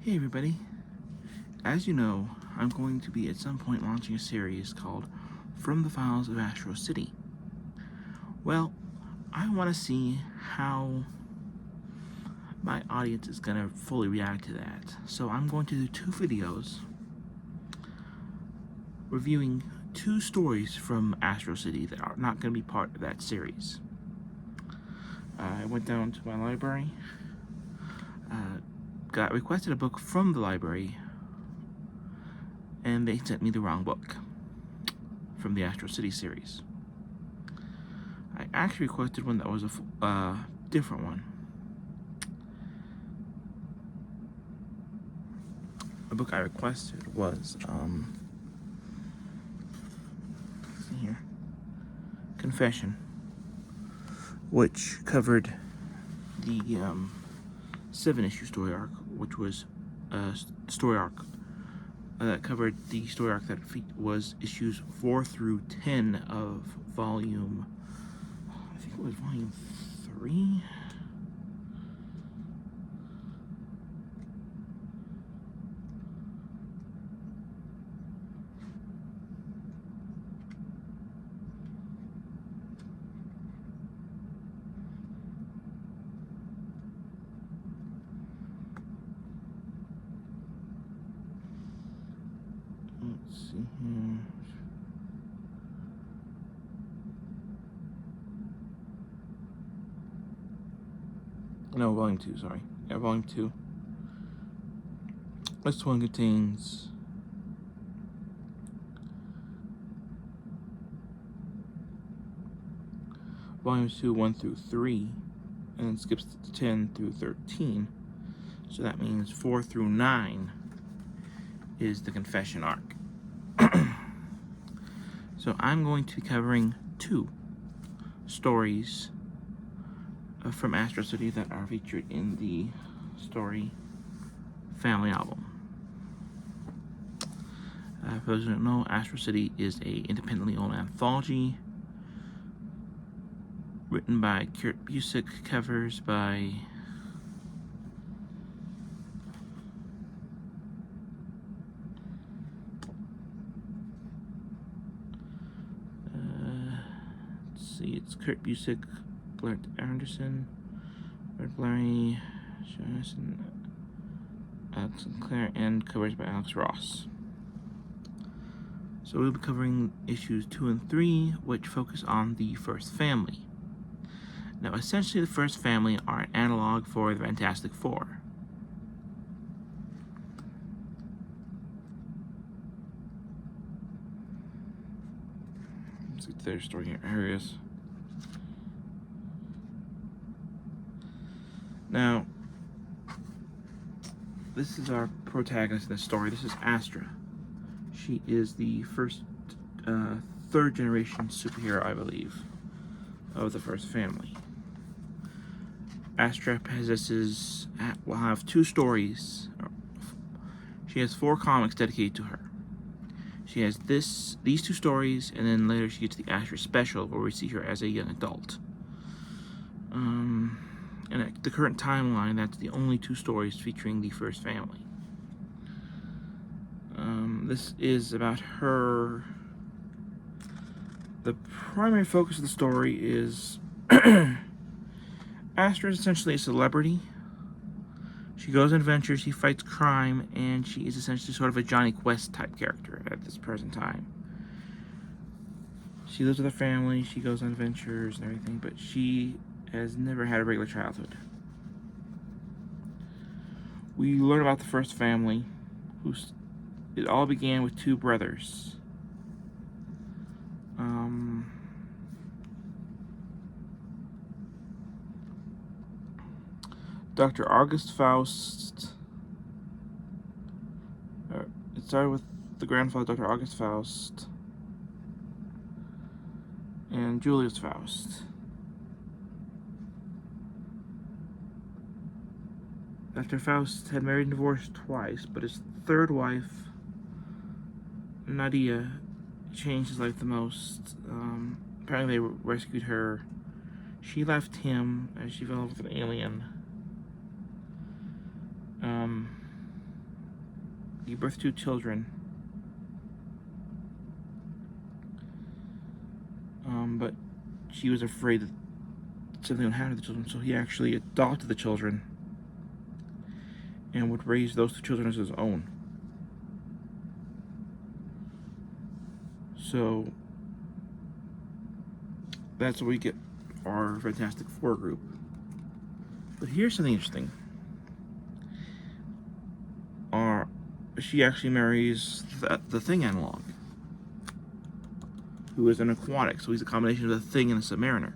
Hey everybody, as you know, I'm going to be at some point launching a series called From the Files of Astro City. Well, I want to see how my audience is going to fully react to that. So I'm going to do 2 videos reviewing 2 stories from Astro City that are not going to be part of that series. I went down to my library, got requested a book from the library, and they sent me the wrong book from the Astro City series. I actually requested one that was a different one. The book I requested was, let's see here, Confession, which covered the 7-issue story arc, which was a story arc that covered the story arc that was issues 4 through 10 of volume, I think it was volume 3? Let's see here. No, volume 2, sorry. Yeah, volume 2. This one contains volumes 2, 1 through 3, and then skips to 10 through 13. So that means 4 through 9 is the Confession arc. So I'm going to be covering 2 stories from Astro City that are featured in the story Family album. For those who don't know, Astro City is a independently owned anthology written by Kurt Busiek, covers by it's Kurt Busiek, Blair Anderson, Red Blurry, Jonathan, Alex Sinclair, and covers by Alex Ross. So we'll be covering issues 2 and 3, which focus on the First Family. Now, essentially, the First Family are an analog for the Fantastic Four. Let's get to their story areas. Now, this is our protagonist in the story. This is Astra. She is the first, 3rd generation superhero, I believe, of the First Family. Astra will have 2 stories. She has 4 comics dedicated to her. She has these 2 stories, and then later she gets the Astra special, where we see her as a young adult. And at the current timeline, that's the only 2 stories featuring the First Family. This is about her. The primary focus of the story is Astra is essentially a celebrity. She goes on adventures, she fights crime, and she is essentially sort of a Johnny Quest type character at this present time. She lives with her family, she goes on adventures and everything, but she has never had a regular childhood. We learn about the First Family, it all began with 2 brothers. Dr. August Faust. It started with the grandfather, Dr. August Faust, and Julius Faust. Dr. Faust had married and divorced twice, but his 3rd wife, Nadia, changed his life the most. Apparently they rescued her. She left him as she fell in love with an alien. gave birth to 2 children. But she was afraid that something would happen to the children, so he actually adopted the children and would raise those 2 children as his own. So that's where we get our Fantastic Four group. But here's something interesting. She actually marries the Thing analog, who is an aquatic, so he's a combination of the Thing and a Submariner.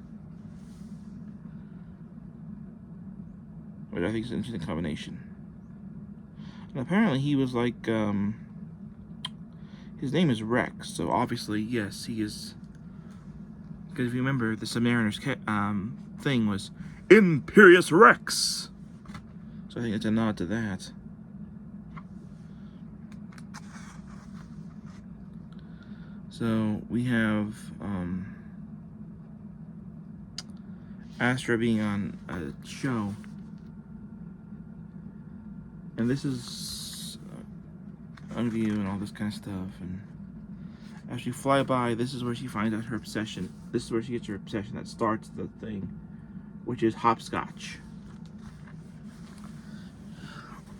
Which I think is an interesting combination. And apparently he was like, his name is Rex, so obviously, yes, he is. Because if you remember, the Submariner's thing was Imperious Rex. So I think it's a nod to that. So we have Astro being on a show, and this is on view and all this kind of stuff. And as you fly by, this is where she finds out her obsession. This is where she gets her obsession that starts the thing, which is hopscotch.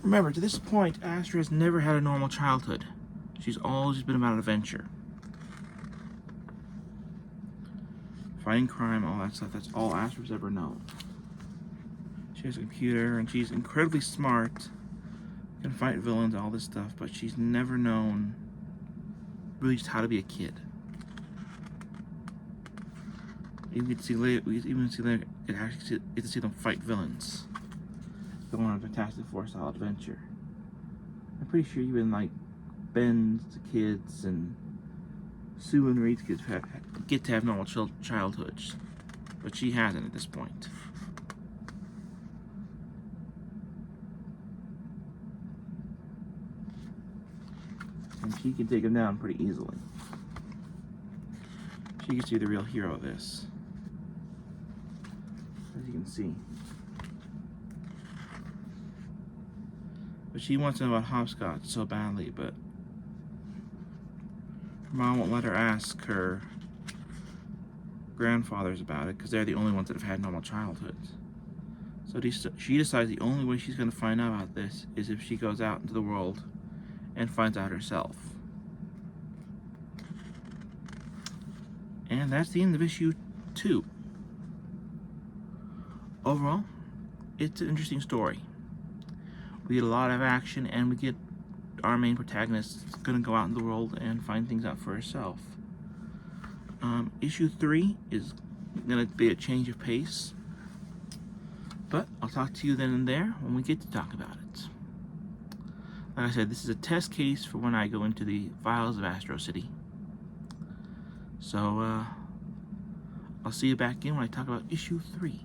Remember, to this point, Astro has never had a normal childhood. She's always been about adventure. Fighting crime, all that stuff, that's all Astro's ever known. She has a computer, and she's incredibly smart, can fight villains, all this stuff, but she's never known really just how to be a kid. You can see later, we even see later, get to see them fight villains. Go on a Fantastic Four style adventure. I'm pretty sure even like Ben's kids and Sue and Reed's kids get to have normal childhoods, but she hasn't at this point. And she can take him down pretty easily. She gets to be the real hero of this, as you can see. But she wants to know about hopscotch so badly, but her mom won't let her ask her grandfathers about it because they're the only ones that have had normal childhoods. So she decides the only way she's going to find out about this is if she goes out into the world and finds out herself. And that's the end of issue 2. Overall, it's an interesting story. We get a lot of action, and we get our main protagonist going to go out in the world and find things out for herself. Issue 3 is going to be a change of pace, but I'll talk to you then and there when we get to talk about it. Like I said, this is a test case for when I go into the files of Astro City. So, I'll see you back in when I talk about issue 3.